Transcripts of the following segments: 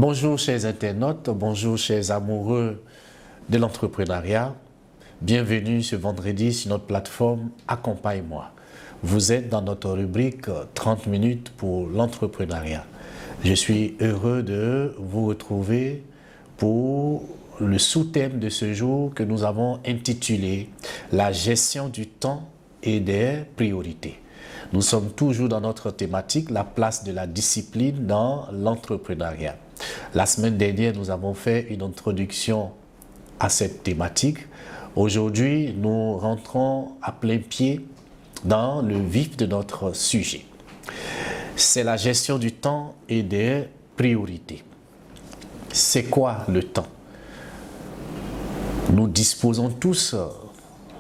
Bonjour chers internautes, bonjour chers amoureux de l'entrepreneuriat. Bienvenue ce vendredi sur notre plateforme Accompagne-moi. Vous êtes dans notre rubrique 30 minutes pour l'entrepreneuriat. Je suis heureux de vous retrouver pour le sous-thème de ce jour que nous avons intitulé « La gestion du temps et des priorités ». Nous sommes toujours dans notre thématique, la place de la discipline dans l'entrepreneuriat. La semaine dernière, nous avons fait une introduction à cette thématique. Aujourd'hui, nous rentrons à plein pied dans le vif de notre sujet. C'est la gestion du temps et des priorités. C'est quoi le temps? Nous disposons tous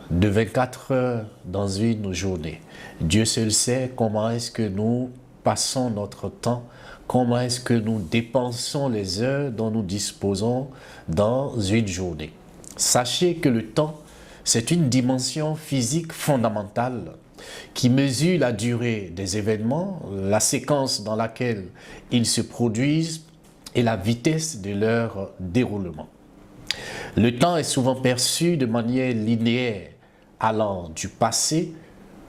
de 24 heures dans une journée. Dieu seul sait comment est-ce que nous passons notre temps, comment est-ce que nous dépensons les heures dont nous disposons dans une journée. Sachez que le temps, c'est une dimension physique fondamentale qui mesure la durée des événements, la séquence dans laquelle ils se produisent et la vitesse de leur déroulement. Le temps est souvent perçu de manière linéaire, allant du passé,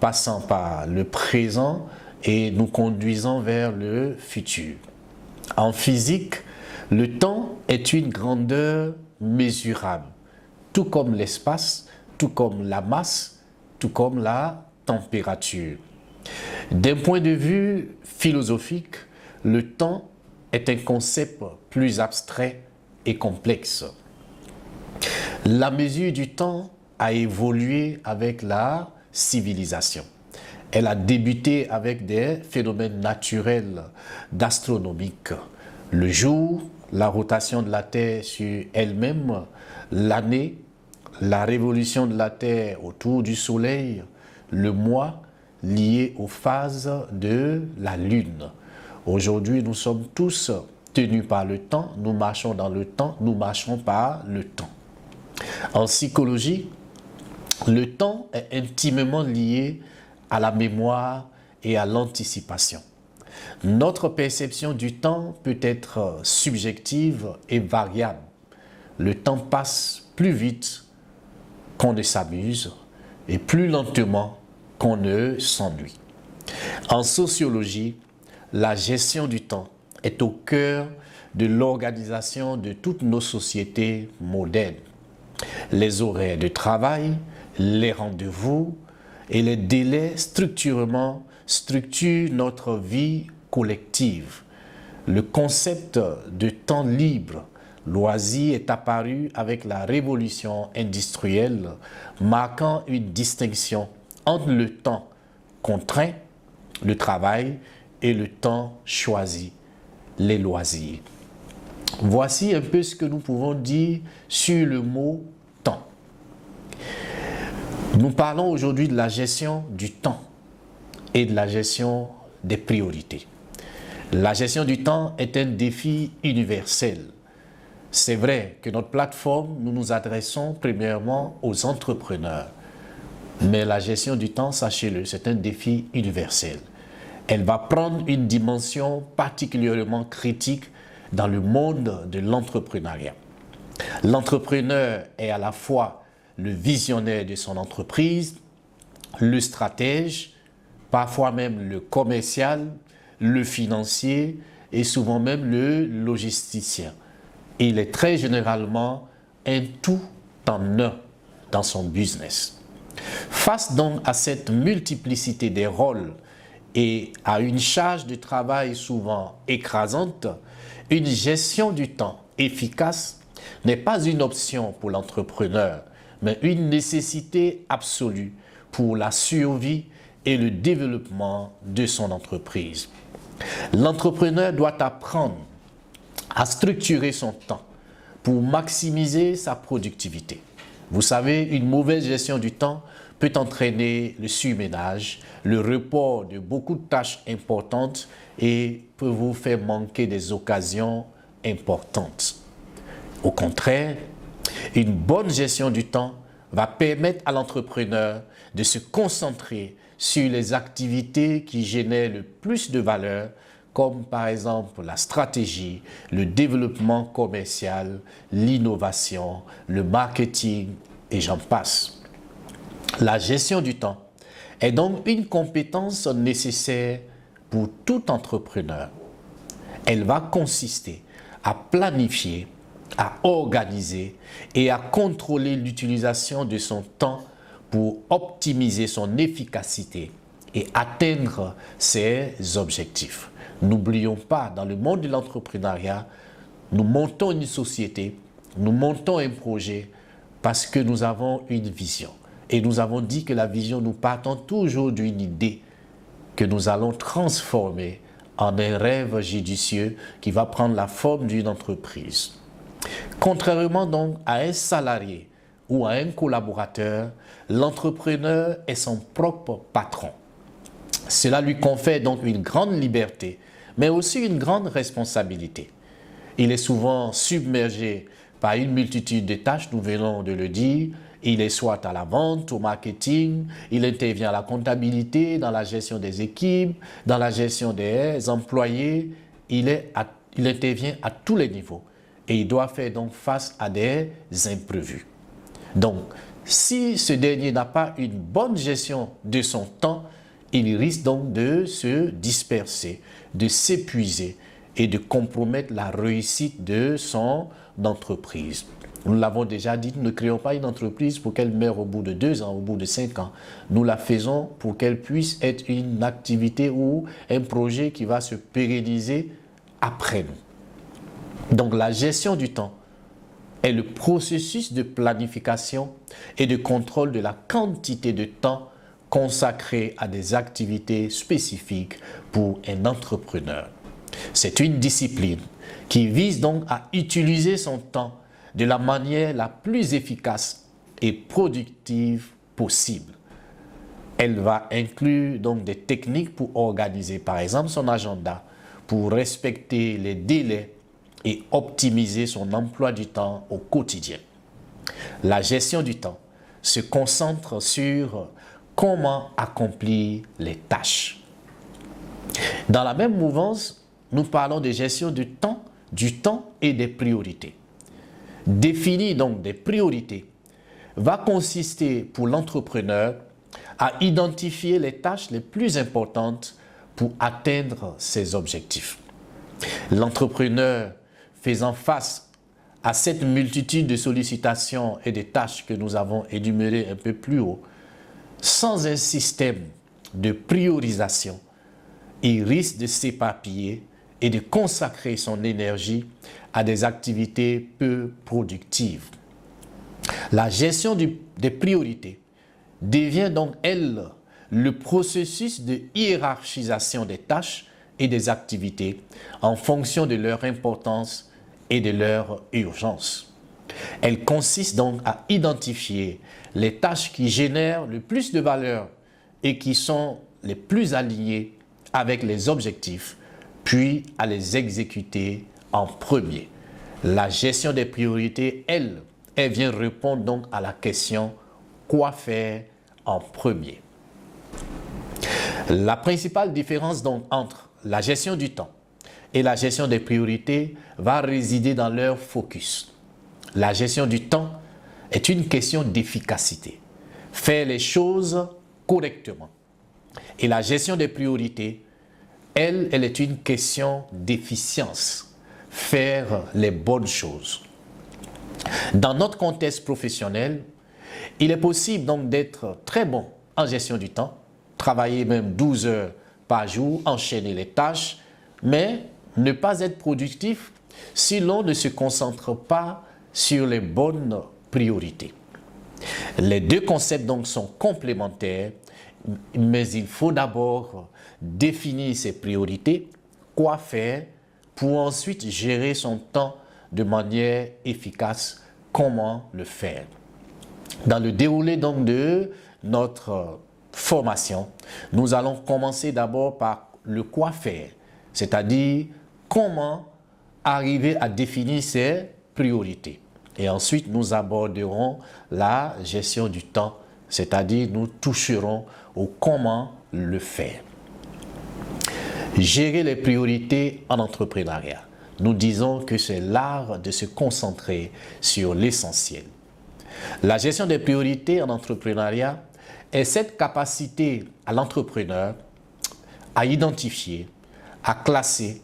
passant par le présent et nous conduisant vers le futur. En physique, le temps est une grandeur mesurable, tout comme l'espace, tout comme la masse, tout comme la température. D'un point de vue philosophique, le temps est un concept plus abstrait et complexe. La mesure du temps a évolué avec la civilisation. Elle a débuté avec des phénomènes naturels d'astronomique. Le jour, la rotation de la Terre sur elle-même, l'année, la révolution de la Terre autour du Soleil, le mois lié aux phases de la Lune. Aujourd'hui, nous sommes tous tenus par le temps, nous marchons dans le temps, nous marchons par le temps. En psychologie, le temps est intimement lié à la mémoire et à l'anticipation. Notre perception du temps peut être subjective et variable. Le temps passe plus vite qu'on ne s'amuse et plus lentement qu'on ne s'ennuie. En sociologie, la gestion du temps est au cœur de l'organisation de toutes nos sociétés modernes. Les horaires de travail, les rendez-vous et les délais structurent notre vie collective. Le concept de temps libre, loisir est apparu avec la révolution industrielle, marquant une distinction entre le temps contraint, le travail, et le temps choisi, les loisirs. Voici un peu ce que nous pouvons dire sur le mot temps. Nous parlons aujourd'hui de la gestion du temps et de la gestion des priorités. La gestion du temps est un défi universel. C'est vrai que notre plateforme, nous nous adressons premièrement aux entrepreneurs. Mais la gestion du temps, sachez-le, c'est un défi universel. Elle va prendre une dimension particulièrement critique dans le monde de l'entrepreneuriat. L'entrepreneur est à la fois le visionnaire de son entreprise, le stratège, parfois même le commercial, le financier et souvent même le logisticien. Il est très généralement un tout en un dans son business. Face donc à cette multiplicité des rôles et à une charge de travail souvent écrasante, une gestion du temps efficace n'est pas une option pour l'entrepreneur, mais une nécessité absolue pour la survie et le développement de son entreprise. L'entrepreneur doit apprendre à structurer son temps pour maximiser sa productivité. Vous savez, une mauvaise gestion du temps peut entraîner le surménage, le report de beaucoup de tâches importantes et peut vous faire manquer des occasions importantes. Au contraire, une bonne gestion du temps va permettre à l'entrepreneur de se concentrer sur les activités qui génèrent le plus de valeur, comme par exemple la stratégie, le développement commercial, l'innovation, le marketing et j'en passe. La gestion du temps est donc une compétence nécessaire pour tout entrepreneur. Elle va consister à planifier, à organiser et à contrôler l'utilisation de son temps pour optimiser son efficacité et atteindre ses objectifs. N'oublions pas, dans le monde de l'entrepreneuriat, nous montons une société, nous montons un projet parce que nous avons une vision. Et nous avons dit que la vision, nous partons toujours d'une idée que nous allons transformer en un rêve judicieux qui va prendre la forme d'une entreprise. Contrairement donc à un salarié ou à un collaborateur, l'entrepreneur est son propre patron. Cela lui confère donc une grande liberté, mais aussi une grande responsabilité. Il est souvent submergé par une multitude de tâches, nous venons de le dire. Il est soit à la vente, au marketing, il intervient à la comptabilité, dans la gestion des équipes, dans la gestion des employés. Il intervient à tous les niveaux et il doit faire donc face à des imprévus. Donc, si ce dernier n'a pas une bonne gestion de son temps, il risque donc de se disperser, de s'épuiser et de compromettre la réussite de son entreprise. Nous l'avons déjà dit, nous ne créons pas une entreprise pour qu'elle meure au bout de 2 ans, au bout de 5 ans. Nous la faisons pour qu'elle puisse être une activité ou un projet qui va se pérenniser après nous. Donc la gestion du temps est le processus de planification et de contrôle de la quantité de temps consacré à des activités spécifiques pour un entrepreneur. C'est une discipline qui vise donc à utiliser son temps de la manière la plus efficace et productive possible. Elle va inclure donc des techniques pour organiser par exemple son agenda, pour respecter les délais et optimiser son emploi du temps au quotidien. La gestion du temps se concentre sur comment accomplir les tâches. Dans la même mouvance, nous parlons de gestion du temps et des priorités. Définir donc des priorités va consister pour l'entrepreneur à identifier les tâches les plus importantes pour atteindre ses objectifs. L'entrepreneur faisant face à cette multitude de sollicitations et de tâches que nous avons énumérées un peu plus haut, sans un système de priorisation, il risque de s'éparpiller et de consacrer son énergie à des activités peu productives. La gestion des priorités devient donc, elle, le processus de hiérarchisation des tâches et des activités en fonction de leur importance et de leur urgence. Elle consiste donc à identifier les tâches qui génèrent le plus de valeur et qui sont les plus alignées avec les objectifs, puis à les exécuter en premier. La gestion des priorités, elle vient répondre donc à la question « Quoi faire en premier ?» La principale différence donc entre la gestion du temps et la gestion des priorités va résider dans leur focus. La gestion du temps est une question d'efficacité, faire les choses correctement. Et la gestion des priorités, elle est une question d'efficience, faire les bonnes choses. Dans notre contexte professionnel, il est possible donc d'être très bon en gestion du temps, travailler même 12 heures par jour, enchaîner les tâches, mais ne pas être productif si l'on ne se concentre pas sur les bonnes priorités. Les deux concepts donc sont complémentaires, mais il faut d'abord définir ses priorités, quoi faire, pour ensuite gérer son temps de manière efficace, comment le faire. Dans le déroulé donc de notre formation, nous allons commencer d'abord par le quoi faire, c'est-à-dire comment arriver à définir ses priorités. Et ensuite, nous aborderons la gestion du temps, c'est-à-dire nous toucherons au comment le faire. Gérer les priorités en entrepreneuriat. Nous disons que c'est l'art de se concentrer sur l'essentiel. La gestion des priorités en entrepreneuriat est cette capacité à l'entrepreneur à identifier, à classer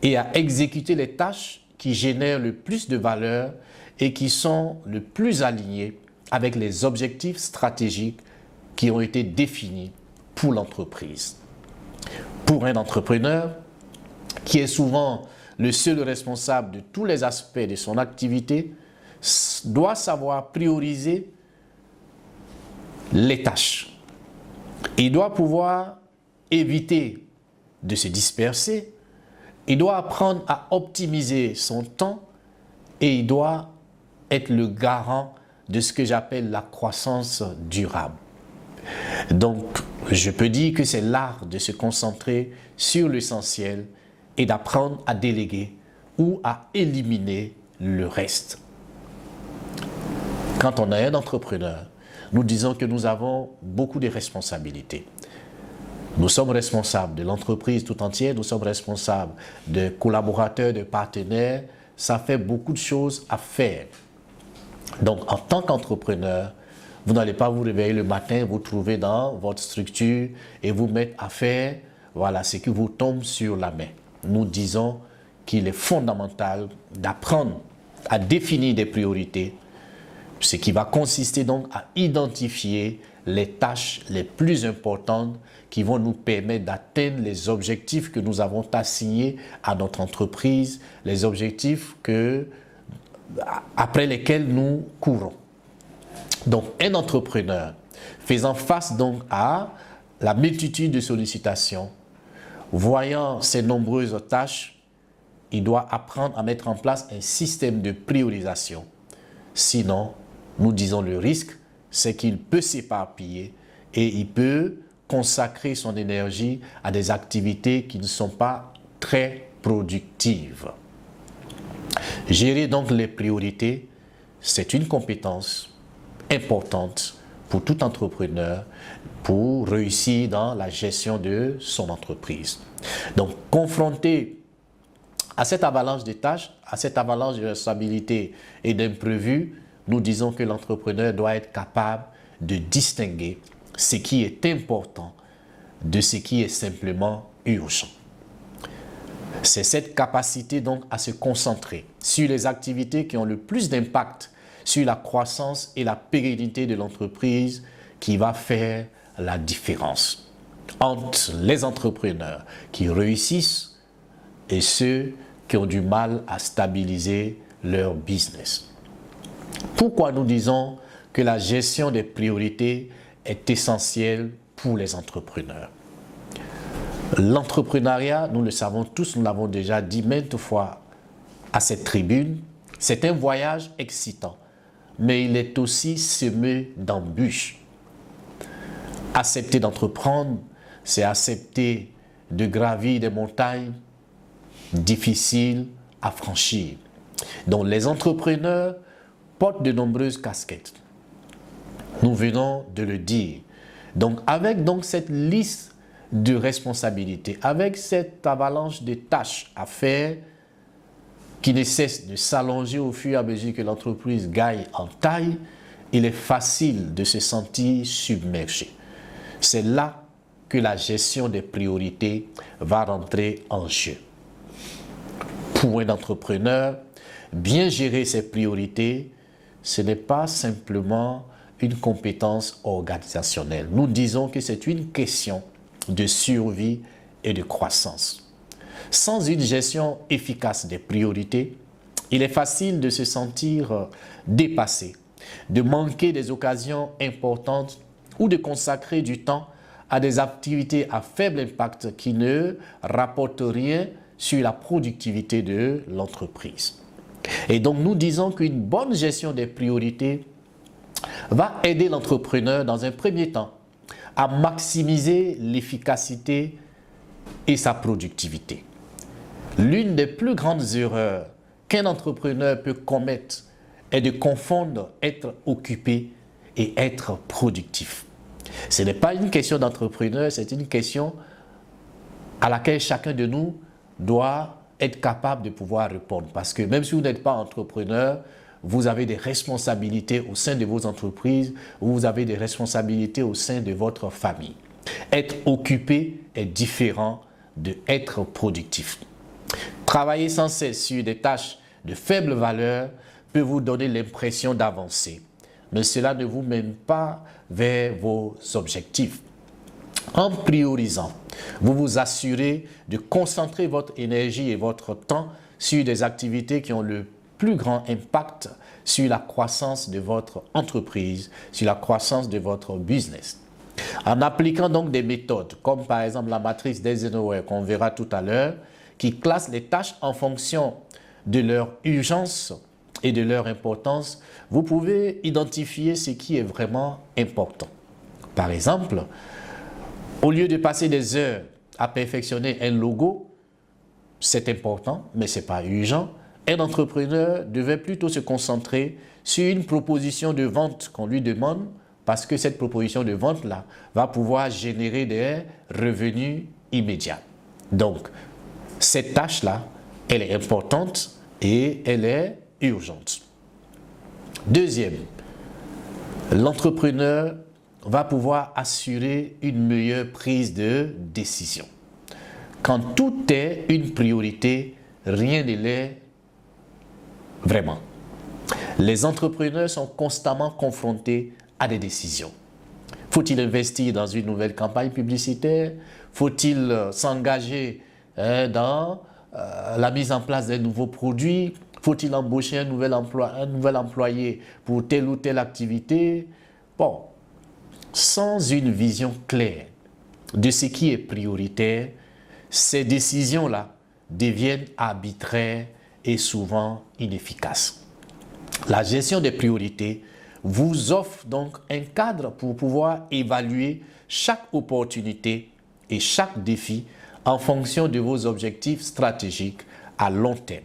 et à exécuter les tâches qui génèrent le plus de valeur et qui sont le plus alignées avec les objectifs stratégiques qui ont été définis pour l'entreprise. Pour un entrepreneur, qui est souvent le seul responsable de tous les aspects de son activité, doit savoir prioriser les tâches. Il doit pouvoir éviter de se disperser, il doit apprendre à optimiser son temps et il doit être le garant de ce que j'appelle la croissance durable. Donc, je peux dire que c'est l'art de se concentrer sur l'essentiel et d'apprendre à déléguer ou à éliminer le reste. Quand on est un entrepreneur, nous disons que nous avons beaucoup de responsabilités. Nous sommes responsables de l'entreprise tout entière, nous sommes responsables de collaborateurs, de partenaires. Ça fait beaucoup de choses à faire. Donc, en tant qu'entrepreneur, vous n'allez pas vous réveiller le matin, vous trouver dans votre structure et vous mettre à faire, voilà, ce qui vous tombe sur la main. Nous disons qu'il est fondamental d'apprendre à définir des priorités, ce qui va consister donc à identifier les tâches les plus importantes qui vont nous permettre d'atteindre les objectifs que nous avons assignés à notre entreprise, les objectifs après lesquels nous courons. Donc, un entrepreneur faisant face donc à la multitude de sollicitations, voyant ces nombreuses tâches, il doit apprendre à mettre en place un système de priorisation. Sinon, nous disons le risque, c'est qu'il peut s'éparpiller et il peut consacrer son énergie à des activités qui ne sont pas très productives. Gérer donc les priorités, c'est une compétence importante pour tout entrepreneur pour réussir dans la gestion de son entreprise. Donc, confronté à cette avalanche de tâches, à cette avalanche de responsabilités et d'imprévus, nous disons que l'entrepreneur doit être capable de distinguer ce qui est important de ce qui est simplement urgent. C'est cette capacité donc à se concentrer sur les activités qui ont le plus d'impact sur la croissance et la pérennité de l'entreprise qui va faire la différence entre les entrepreneurs qui réussissent et ceux qui ont du mal à stabiliser leur business. Pourquoi nous disons que la gestion des priorités est essentielle pour les entrepreneurs? L'entrepreneuriat, nous le savons tous, nous l'avons déjà dit maintes fois à cette tribune, c'est un voyage excitant, mais il est aussi semé d'embûches. Accepter d'entreprendre, c'est accepter de gravir des montagnes difficiles à franchir. Donc les entrepreneurs portent de nombreuses casquettes. Nous venons de le dire. Donc avec cette liste de responsabilités, avec cette avalanche de tâches à faire qui ne cesse de s'allonger au fur et à mesure que l'entreprise gagne en taille, il est facile de se sentir submergé. C'est là que la gestion des priorités va rentrer en jeu. Pour un entrepreneur, bien gérer ses priorités, ce n'est pas simplement une compétence organisationnelle. Nous disons que c'est une question de survie et de croissance. Sans une gestion efficace des priorités, il est facile de se sentir dépassé, de manquer des occasions importantes ou de consacrer du temps à des activités à faible impact qui ne rapportent rien sur la productivité de l'entreprise. Et donc nous disons qu'une bonne gestion des priorités va aider l'entrepreneur dans un premier temps à maximiser l'efficacité et sa productivité. L'une des plus grandes erreurs qu'un entrepreneur peut commettre est de confondre être occupé et être productif. Ce n'est pas une question d'entrepreneur, c'est une question à laquelle chacun de nous doit être capable de pouvoir répondre. Parce que même si vous n'êtes pas entrepreneur, vous avez des responsabilités au sein de vos entreprises, vous avez des responsabilités au sein de votre famille. Être occupé est différent d'être productif. Travailler sans cesse sur des tâches de faible valeur peut vous donner l'impression d'avancer, mais cela ne vous mène pas vers vos objectifs. En priorisant, vous vous assurez de concentrer votre énergie et votre temps sur des activités qui ont le plus grand impact sur la croissance de votre entreprise, sur la croissance de votre business. En appliquant donc des méthodes, comme par exemple la matrice d'Eisenhower qu'on verra tout à l'heure, qui classe les tâches en fonction de leur urgence et de leur importance, vous pouvez identifier ce qui est vraiment important. Par exemple, au lieu de passer des heures à perfectionner un logo, c'est important, mais ce n'est pas urgent. Un entrepreneur devait plutôt se concentrer sur une proposition de vente qu'on lui demande, parce que cette proposition de vente-là va pouvoir générer des revenus immédiats. Donc, cette tâche-là, elle est importante et elle est urgente. Deuxième, l'entrepreneur va pouvoir assurer une meilleure prise de décision. Quand tout est une priorité, rien ne l'est vraiment. Les entrepreneurs sont constamment confrontés à des décisions. Faut-il investir dans une nouvelle campagne publicitaire? Faut-il s'engager dans la mise en place d'un nouveau produit? Faut-il embaucher un nouvel employé pour telle ou telle activité? Bon, sans une vision claire de ce qui est prioritaire, ces décisions-là deviennent arbitraires et souvent inefficaces. La gestion des priorités vous offre donc un cadre pour pouvoir évaluer chaque opportunité et chaque défi en fonction de vos objectifs stratégiques à long terme.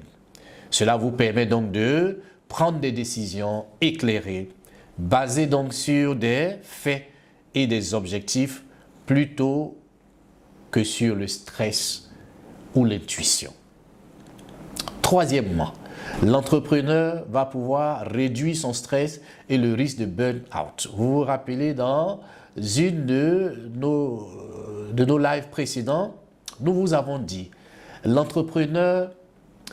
Cela vous permet donc de prendre des décisions éclairées, basées donc sur des faits et des objectifs plutôt que sur le stress ou l'intuition. Troisièmement, l'entrepreneur va pouvoir réduire son stress et le risque de burn-out. Vous vous rappelez, dans une de nos lives précédents, nous vous avons dit, l'entrepreneur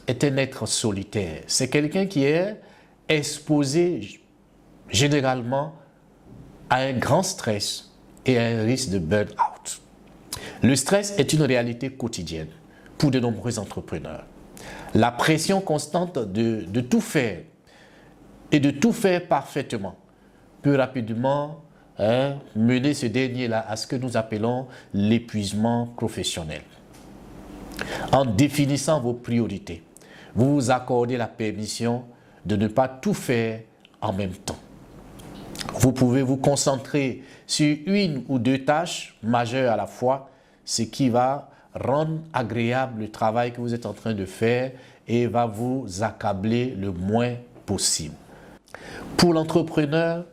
est un être solitaire. C'est quelqu'un qui est exposé généralement à un grand stress et à un risque de burn-out. Le stress est une réalité quotidienne pour de nombreux entrepreneurs. La pression constante de tout faire et de tout faire parfaitement peut rapidement mener ce dernier-là à ce que nous appelons l'épuisement professionnel. En définissant vos priorités, vous vous accordez la permission de ne pas tout faire en même temps. Vous pouvez vous concentrer sur une ou deux tâches majeures à la fois, ce qui va rendre agréable le travail que vous êtes en train de faire et va vous accabler le moins possible. Pour l'entrepreneur,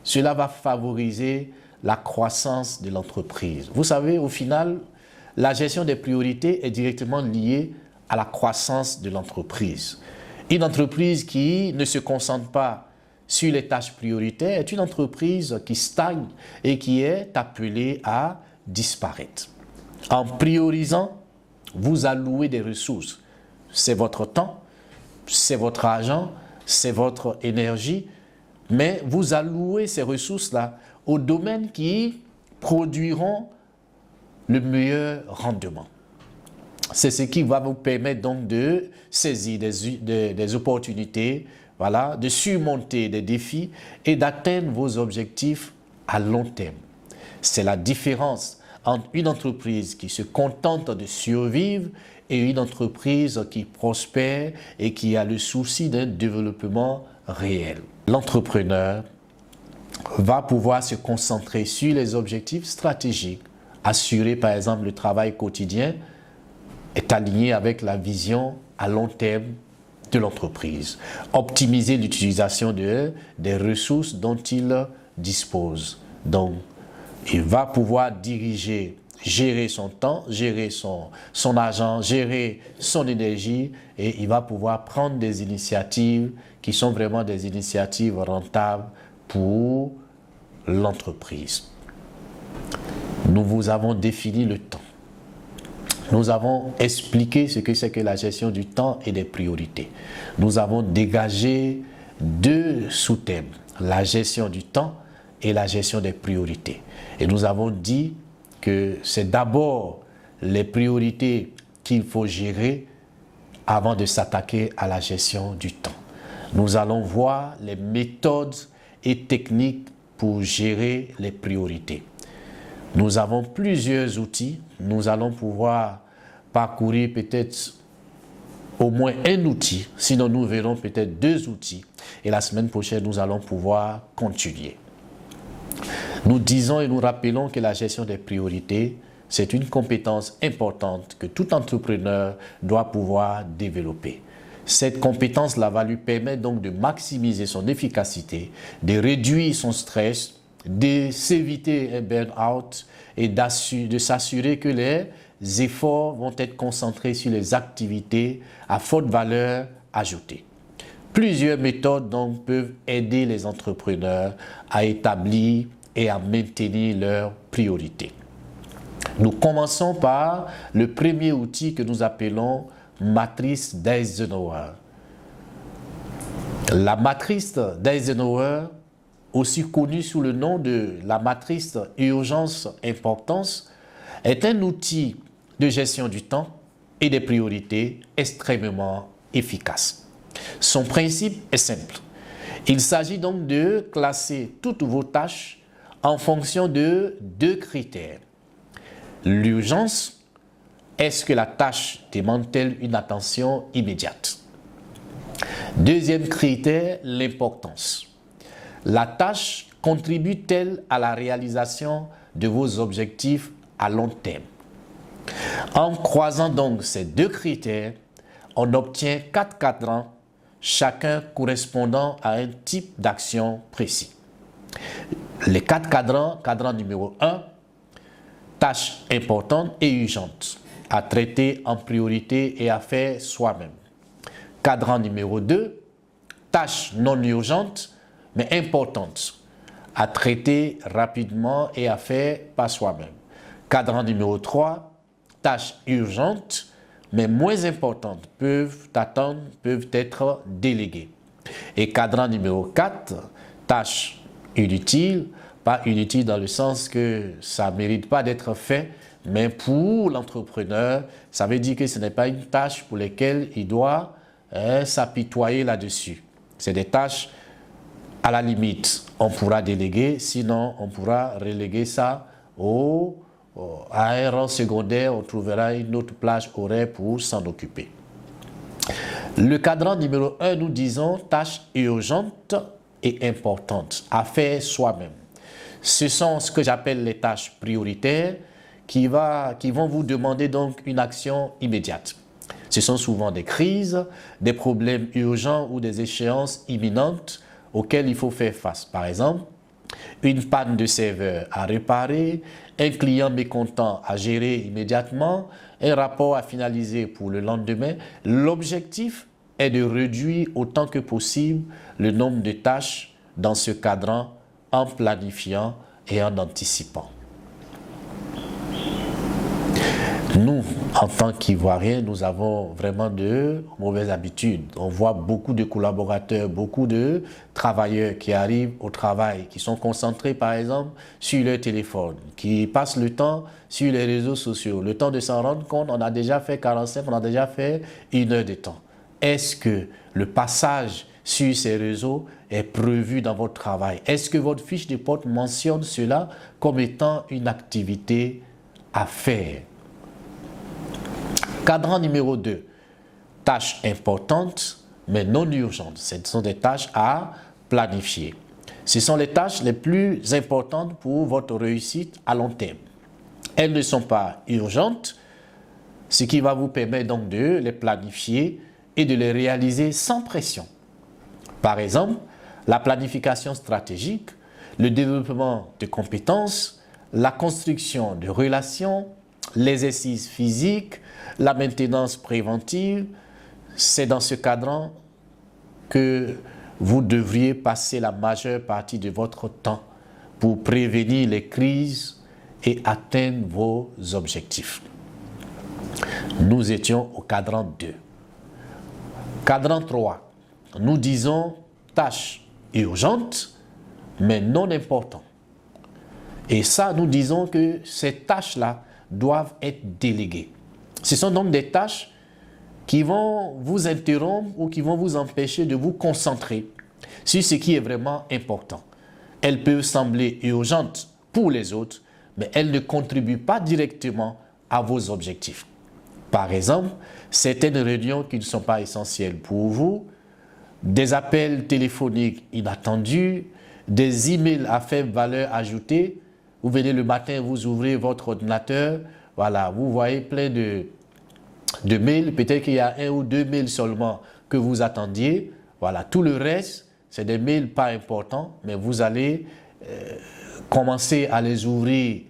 cela va favoriser la croissance de l'entreprise. Vous savez, au final, la gestion des priorités est directement liée à la croissance de l'entreprise. Une entreprise qui ne se concentre pas sur les tâches prioritaires est une entreprise qui stagne et qui est appelée à disparaître. En priorisant, vous allouez des ressources. C'est votre temps, c'est votre argent, c'est votre énergie, mais vous allouez ces ressources-là aux domaines qui produiront le meilleur rendement. C'est ce qui va vous permettre donc de saisir des opportunités, voilà, de surmonter des défis et d'atteindre vos objectifs à long terme. C'est la différence entre une entreprise qui se contente de survivre et une entreprise qui prospère et qui a le souci d'un développement réel. L'entrepreneur va pouvoir se concentrer sur les objectifs stratégiques, assurer par exemple le travail quotidien est aligné avec la vision à long terme de l'entreprise, optimiser l'utilisation des ressources dont il dispose. Donc, il va pouvoir diriger gérer son temps, gérer son argent, gérer son énergie, et il va pouvoir prendre des initiatives qui sont vraiment des initiatives rentables pour l'entreprise. Nous vous avons défini le temps. Nous avons expliqué ce que c'est que la gestion du temps et des priorités. Nous avons dégagé 2 sous-thèmes, la gestion du temps et la gestion des priorités. Et nous avons dit que c'est d'abord les priorités qu'il faut gérer avant de s'attaquer à la gestion du temps. Nous allons voir les méthodes et techniques pour gérer les priorités. Nous avons plusieurs outils. Nous allons pouvoir parcourir peut-être au moins un outil. Sinon, nous verrons peut-être 2 outils. Et la semaine prochaine, nous allons pouvoir continuer. Nous disons et nous rappelons que la gestion des priorités, c'est une compétence importante que tout entrepreneur doit pouvoir développer. Cette compétence-là va lui permettre donc de maximiser son efficacité, de réduire son stress, de s'éviter un burn-out et de s'assurer que les efforts vont être concentrés sur les activités à forte valeur ajoutée. Plusieurs méthodes donc peuvent aider les entrepreneurs à établir et à maintenir leurs priorités. Nous commençons par le premier outil que nous appelons matrice d'Eisenhower. La matrice d'Eisenhower, aussi connue sous le nom de la matrice urgence-importance, est un outil de gestion du temps et des priorités extrêmement efficace. Son principe est simple. Il s'agit donc de classer toutes vos tâches en fonction de 2 critères. L'urgence, est-ce que la tâche demande-t-elle une attention immédiate? Deuxième critère, l'importance. La tâche contribue-t-elle à la réalisation de vos objectifs à long terme? En croisant donc ces 2 critères, on obtient 4 cadrans, chacun correspondant à un type d'action précis. Les 4 cadrans, cadran numéro 1, tâches importantes et urgentes, à traiter en priorité et à faire soi-même. Cadran numéro 2, tâches non urgentes mais importantes, à traiter rapidement et à faire par soi-même. Cadran numéro 3, tâches urgentes mais moins importantes, peuvent attendre, peuvent être déléguées. Et cadran numéro 4, tâches inutiles, pas inutiles dans le sens que ça ne mérite pas d'être fait, mais pour l'entrepreneur, ça veut dire que ce n'est pas une tâche pour laquelle il doit s'apitoyer là-dessus. C'est des tâches, à la limite, on pourra déléguer, sinon on pourra reléguer ça à un rang secondaire, on trouvera une autre plage horaire pour s'en occuper. Le cadran numéro 1, nous disons tâches urgentes et importantes à faire soi-même. Ce sont ce que j'appelle les tâches prioritaires qui vont vous demander donc une action immédiate. Ce sont souvent des crises, des problèmes urgents ou des échéances imminentes auxquelles il faut faire face. Par exemple, une panne de serveur à réparer, un client mécontent à gérer immédiatement, un rapport à finaliser pour le lendemain. L'objectif est de réduire autant que possible le nombre de tâches dans ce cadran en planifiant et en anticipant. Nous, en tant qu'Ivoiriens, nous avons vraiment de mauvaises habitudes. On voit beaucoup de collaborateurs, beaucoup de travailleurs qui arrivent au travail, qui sont concentrés par exemple sur leur téléphone, qui passent le temps sur les réseaux sociaux. Le temps de s'en rendre compte, on a déjà fait 45, on a déjà fait 1 heure de temps. Est-ce que le passage sur ces réseaux est prévu dans votre travail? Est-ce que votre fiche de poste mentionne cela comme étant une activité à faire? Cadran numéro 2, tâches importantes mais non urgentes. Ce sont des tâches à planifier. Ce sont les tâches les plus importantes pour votre réussite à long terme. Elles ne sont pas urgentes, ce qui va vous permettre donc de les planifier et de les réaliser sans pression. Par exemple, la planification stratégique, le développement de compétences, la construction de relations, l'exercice physique, la maintenance préventive. C'est dans ce cadre que vous devriez passer la majeure partie de votre temps pour prévenir les crises et atteindre vos objectifs. Nous étions au cadran 2. Cadran 3, nous disons tâches urgentes, mais non importantes. Et ça, nous disons que ces tâches-là doivent être déléguées. Ce sont donc des tâches qui vont vous interrompre ou qui vont vous empêcher de vous concentrer sur ce qui est vraiment important. Elles peuvent sembler urgentes pour les autres, mais elles ne contribuent pas directement à vos objectifs. Par exemple, certaines réunions qui ne sont pas essentielles pour vous, des appels téléphoniques inattendus, des emails à faible valeur ajoutée. Vous venez le matin, vous ouvrez votre ordinateur, voilà, vous voyez plein de mails, peut-être qu'il y a 1 ou 2 mails seulement que vous attendiez. Voilà, tout le reste, c'est des mails pas importants, mais vous allez commencer à les ouvrir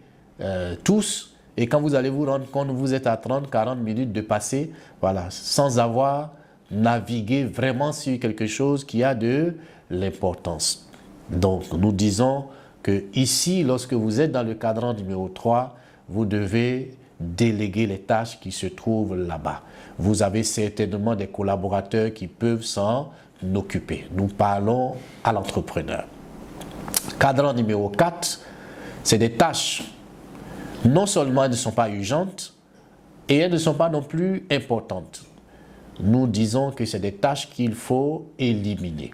tous. Et quand vous allez vous rendre compte, vous êtes à 30-40 minutes de passer, voilà, sans avoir navigué vraiment sur quelque chose qui a de l'importance. Donc, nous disons que ici, lorsque vous êtes dans le cadran numéro 3, vous devez déléguer les tâches qui se trouvent là-bas. Vous avez certainement des collaborateurs qui peuvent s'en occuper. Nous parlons à l'entrepreneur. Cadran numéro 4, c'est des tâches. Non seulement elles ne sont pas urgentes, et elles ne sont pas non plus importantes. Nous disons que c'est des tâches qu'il faut éliminer.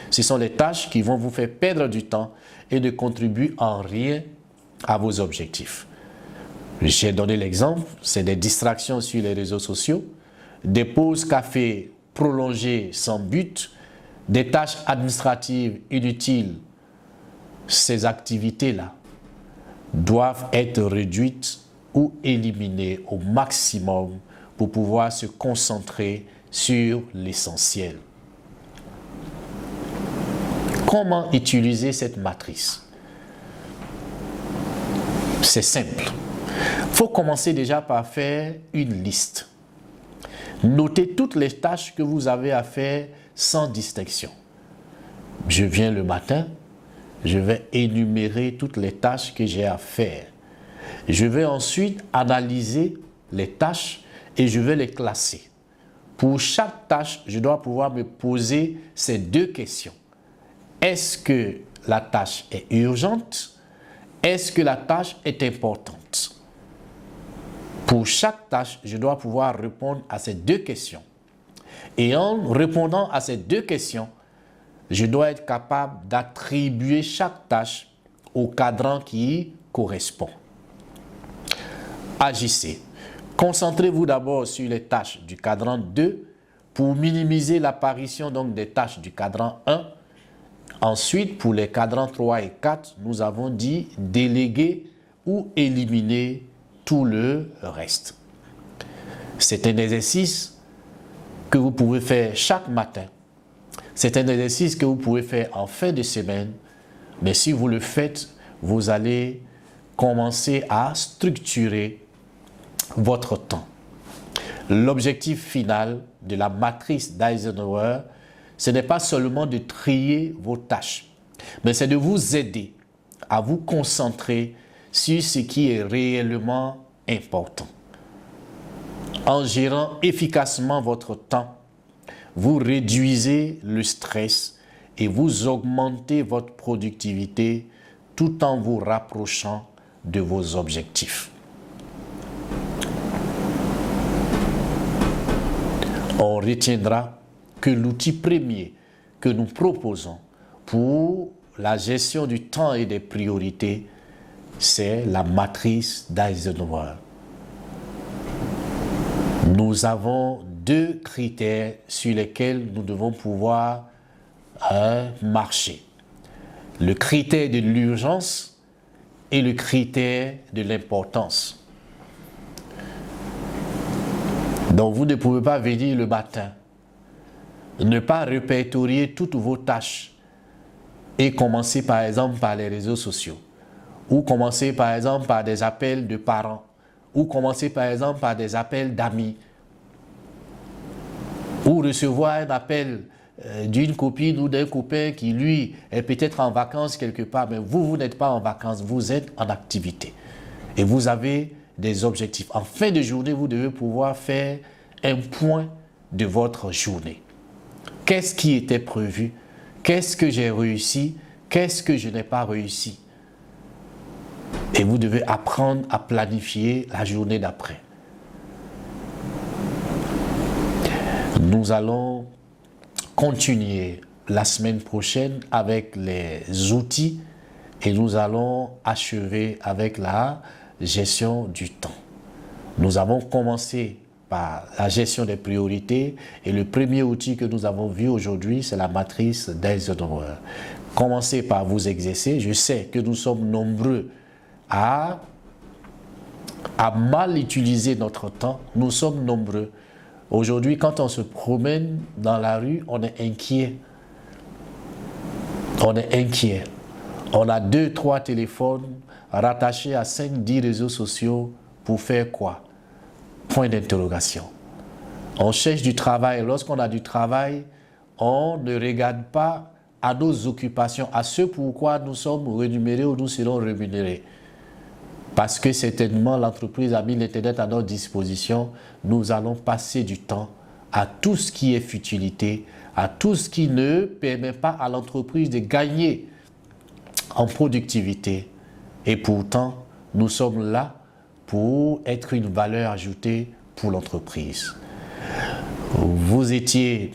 Ce sont les tâches qui vont vous faire perdre du temps et ne contribuent en rien à vos objectifs. J'ai donné l'exemple, c'est des distractions sur les réseaux sociaux, des pauses café prolongées sans but, des tâches administratives inutiles. Ces activités-là doivent être réduites ou éliminées au maximum pour pouvoir se concentrer sur l'essentiel. Comment utiliser cette matrice? C'est simple. Il faut commencer déjà par faire une liste. Notez toutes les tâches que vous avez à faire sans distinction. Je viens le matin, je vais énumérer toutes les tâches que j'ai à faire. Je vais ensuite analyser les tâches et je vais les classer. Pour chaque tâche, je dois pouvoir me poser ces 2 questions. Est-ce que la tâche est urgente? Est-ce que la tâche est importante? Pour chaque tâche, je dois pouvoir répondre à ces 2 questions. Et en répondant à ces 2 questions, je dois être capable d'attribuer chaque tâche au cadran qui y correspond. Agissez. Concentrez-vous d'abord sur les tâches du cadran 2 pour minimiser l'apparition donc des tâches du cadran 1. Ensuite, pour les cadrans 3 et 4, nous avons dit déléguer ou éliminer tout le reste. C'est un exercice que vous pouvez faire chaque matin. C'est un exercice que vous pouvez faire en fin de semaine. Mais si vous le faites, vous allez commencer à structurer votre temps. L'objectif final de la matrice d'Eisenhower, ce n'est pas seulement de trier vos tâches, mais c'est de vous aider à vous concentrer sur ce qui est réellement important. En gérant efficacement votre temps, vous réduisez le stress et vous augmentez votre productivité tout en vous rapprochant de vos objectifs. On retiendra que l'outil premier que nous proposons pour la gestion du temps et des priorités, c'est la matrice d'Eisenhower. Nous avons 2 critères sur lesquels nous devons pouvoir marcher. Le critère de l'urgence et le critère de l'importance. Donc vous ne pouvez pas venir le matin, ne pas répertorier toutes vos tâches et commencer par exemple par les réseaux sociaux. ou commencer par exemple par des appels de parents, ou commencer par exemple par des appels d'amis, ou recevoir un appel d'une copine ou d'un copain qui lui est peut-être en vacances quelque part, mais vous n'êtes pas en vacances, vous êtes en activité. Et vous avez des objectifs. En fin de journée, vous devez pouvoir faire un point de votre journée. Qu'est-ce qui était prévu? Qu'est-ce que j'ai réussi? Qu'est-ce que je n'ai pas réussi? Et vous devez apprendre à planifier la journée d'après. Nous allons continuer la semaine prochaine avec les outils et nous allons achever avec la gestion du temps. Nous avons commencé par la gestion des priorités et le premier outil que nous avons vu aujourd'hui, c'est la matrice d'Eisenhower. Commencez par vous exercer. Je sais que nous sommes nombreux à mal utiliser notre temps. Nous sommes nombreux. Aujourd'hui, quand on se promène dans la rue, on est inquiet. On est inquiet. On a 2-3 téléphones rattachés à 5-10 réseaux sociaux pour faire quoi? Point d'interrogation. On cherche du travail. Lorsqu'on a du travail, on ne regarde pas à nos occupations, à ce pourquoi nous sommes rémunérés ou nous serons rémunérés. Parce que certainement l'entreprise a mis l'Internet à notre disposition, nous allons passer du temps à tout ce qui est futilité, à tout ce qui ne permet pas à l'entreprise de gagner en productivité. Et pourtant, nous sommes là pour être une valeur ajoutée pour l'entreprise. Vous étiez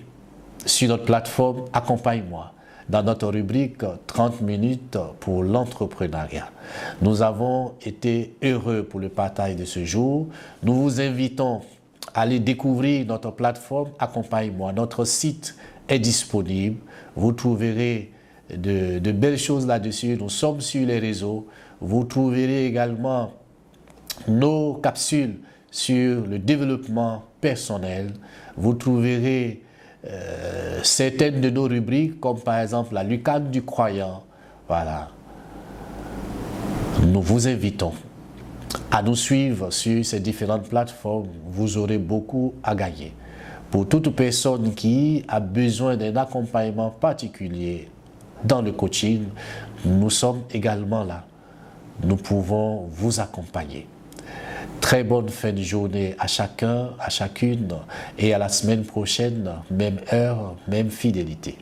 sur notre plateforme Accompagne-moi, dans notre rubrique 30 minutes pour l'entrepreneuriat. Nous avons été heureux pour le partage de ce jour. Nous vous invitons à aller découvrir notre plateforme Accompagne-moi. Notre site est disponible. Vous trouverez de belles choses là-dessus. Nous sommes sur les réseaux. Vous trouverez également nos capsules sur le développement personnel. Vous trouverez certaines de nos rubriques, comme par exemple la lucane du croyant. Voilà. Nous vous invitons à nous suivre sur ces différentes plateformes. Vous aurez beaucoup à gagner. Pour toute personne qui a besoin d'un accompagnement particulier dans le coaching, nous sommes également là. Nous pouvons vous accompagner. Très bonne fin de journée à chacun, à chacune et à la semaine prochaine, même heure, même fidélité.